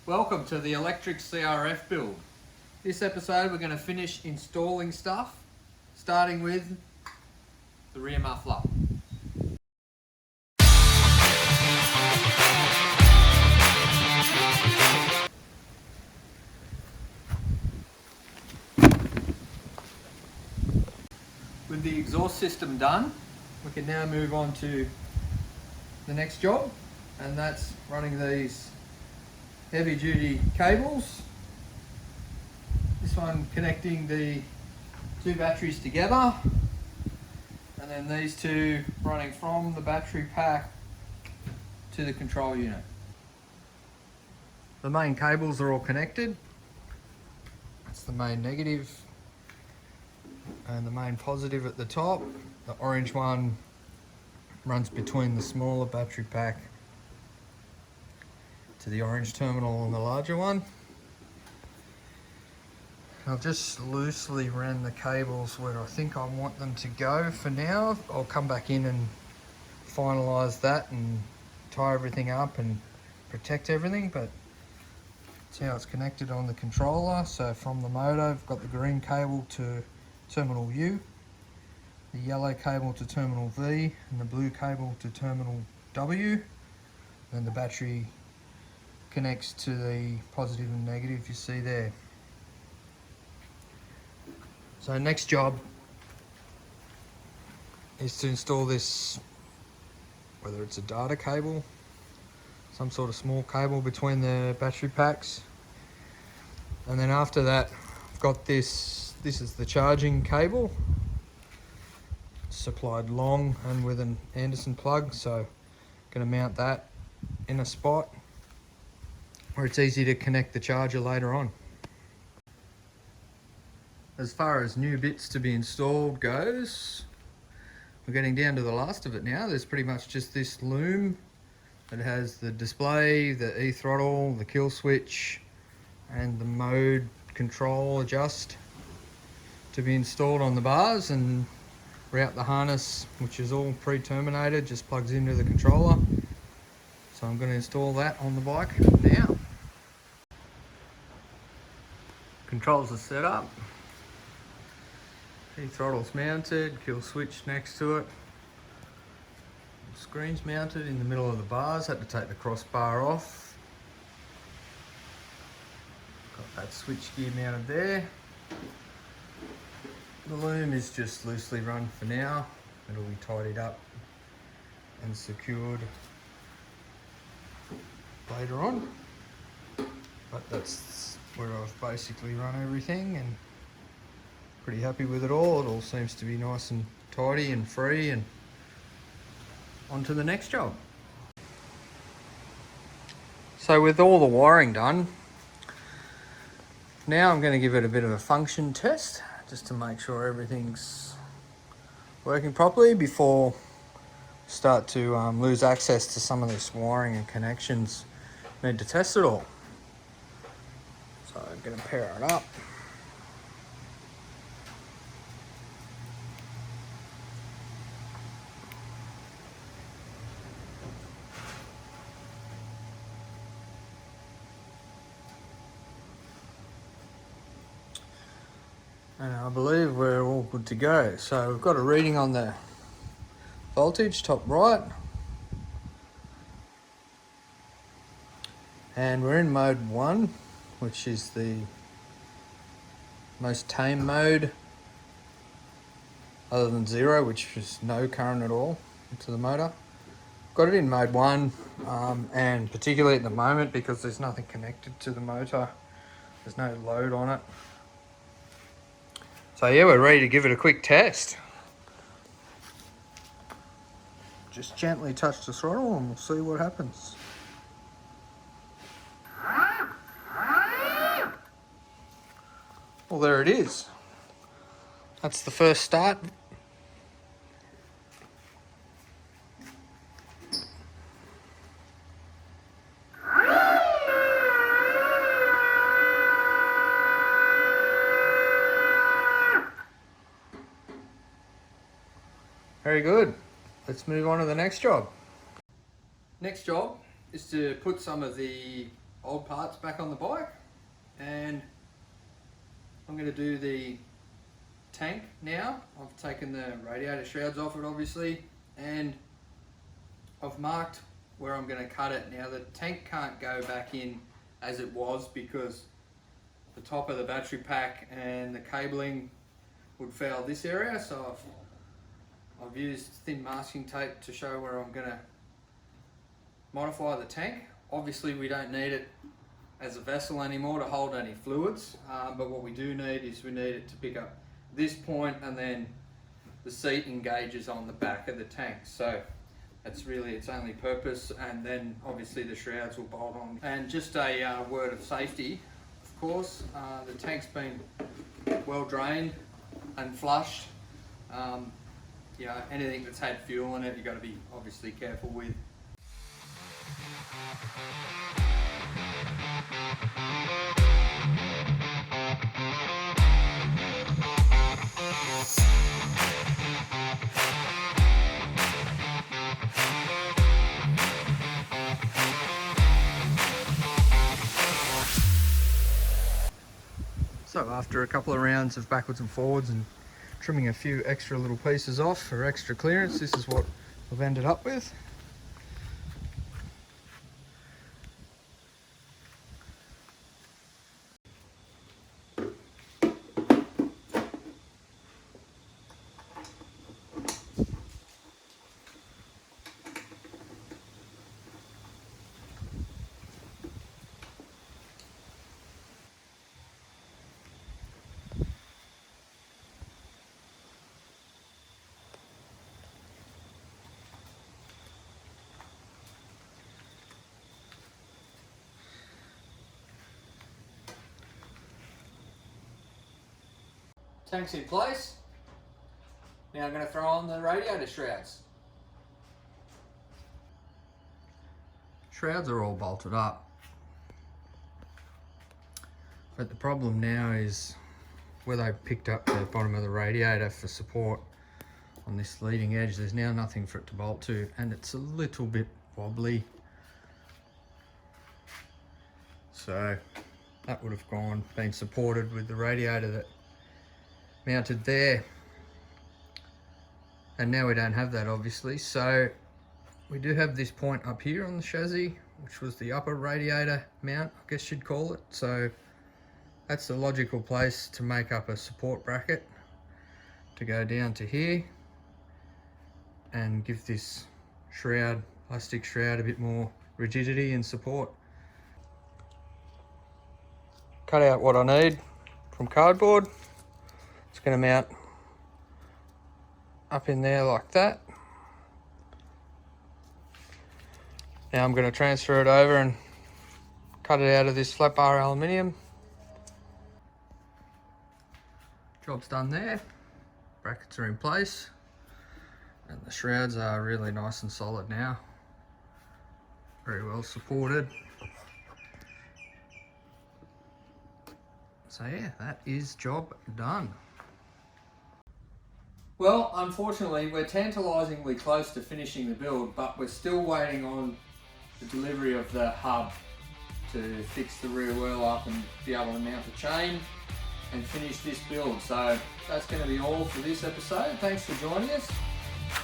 Welcome to the electric CRF build. This episode we're going to finish installing stuff, starting with the rear muffler. With the exhaust system done, we can now move on to the next job, and that's running these heavy duty cables. This one connecting the two batteries together, and then these two running from the battery pack to the control unit. The main cables are all connected. That's the main negative and the main positive at the top. The orange one runs between the smaller battery pack to the orange terminal on the larger one. I've just loosely ran the cables where I think I want them to go for now. I'll come back in and finalise that and tie everything up and protect everything, but that's how it's connected on the controller. So from the motor, I've got the green cable to terminal U, the yellow cable to terminal V, and the blue cable to terminal W. Then the battery connects to the positive and negative you see there. So next job is to install this, whether it's a data cable, some sort of small cable between the battery packs. And then after that, I've got this is the charging cable, supplied long and with an Anderson plug, so I'm going to mount that in a spot where it's easy to connect the charger later on. As far as new bits to be installed goes, we're getting down to the last of it now. There's pretty much just this loom that has the display, the e-throttle, the kill switch, and the mode control adjust to be installed on the bars, and route the harness, which is all pre-terminated, just plugs into the controller. So I'm going to install that on the bike now. Controls are set up. E-throttle's mounted, kill switch next to it. Screen's mounted in the middle of the bars, had to take the crossbar off. Got that switch gear mounted there. The loom is just loosely run for now. It'll be tidied up and secured later on. But that's where I've basically run everything and pretty happy with it all. It all seems to be nice and tidy and free, and on to the next job. So with all the wiring done, now I'm going to give it a bit of a function test just to make sure everything's working properly before I start to lose access to some of this wiring and connections. Need to test it all. So I'm going to pair it up. And I believe we're all good to go. So we've got a reading on the voltage, top right. And we're in mode 1, which is the most tame mode, other than 0, which is no current at all into the motor. Got it in mode 1, and particularly at the moment, because there's nothing connected to the motor, there's no load on it. So yeah, we're ready to give it a quick test. Just gently touch the throttle and we'll see what happens. Well, there it is. That's the first start. Very good. Let's move on to the next job. Next job is to put some of the old parts back on the bike, and I'm going to do the tank now. I've taken the radiator shrouds off it obviously, and I've marked where I'm going to cut it. Now the tank can't go back in as it was because the top of the battery pack and the cabling would foul this area, so I've used thin masking tape to show where I'm going to modify the tank. Obviously we don't need it as a vessel anymore to hold any fluids, but what we do need is we need it to pick up this point, and then the seat engages on the back of the tank. So that's really its only purpose, and then obviously the shrouds will bolt on. And just a word of safety, of course, the tank's been well drained and flushed. You know, anything that's had fuel in it, you've got to be obviously careful with. So after a couple of rounds of backwards and forwards and trimming a few extra little pieces off for extra clearance, this is what I've ended up with. Tank's in place. Now I'm going to throw on the radiator shrouds. Shrouds are all bolted up, but the problem now is where they picked up the bottom of the radiator for support on this leading edge, there's now nothing for it to bolt to, and it's a little bit wobbly. So that would have been supported with the radiator that mounted there, and now we don't have that obviously. So we do have this point up here on the chassis, which was the upper radiator mount, I guess you'd call it. So that's the logical place to make up a support bracket to go down to here and give this shroud, plastic shroud, a bit more rigidity and support. Cut out what I need from cardboard. It's going to mount up in there like that. Now I'm going to transfer it over and cut it out of this flat bar aluminium. Job's done there. Brackets are in place, and the shrouds are really nice and solid now. Very well supported. So yeah, that is job done. Well, unfortunately, we're tantalisingly close to finishing the build, but we're still waiting on the delivery of the hub to fix the rear wheel up and be able to mount the chain and finish this build. So that's going to be all for this episode. Thanks for joining us.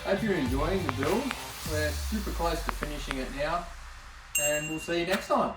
Hope you're enjoying the build. We're super close to finishing it now, and we'll see you next time.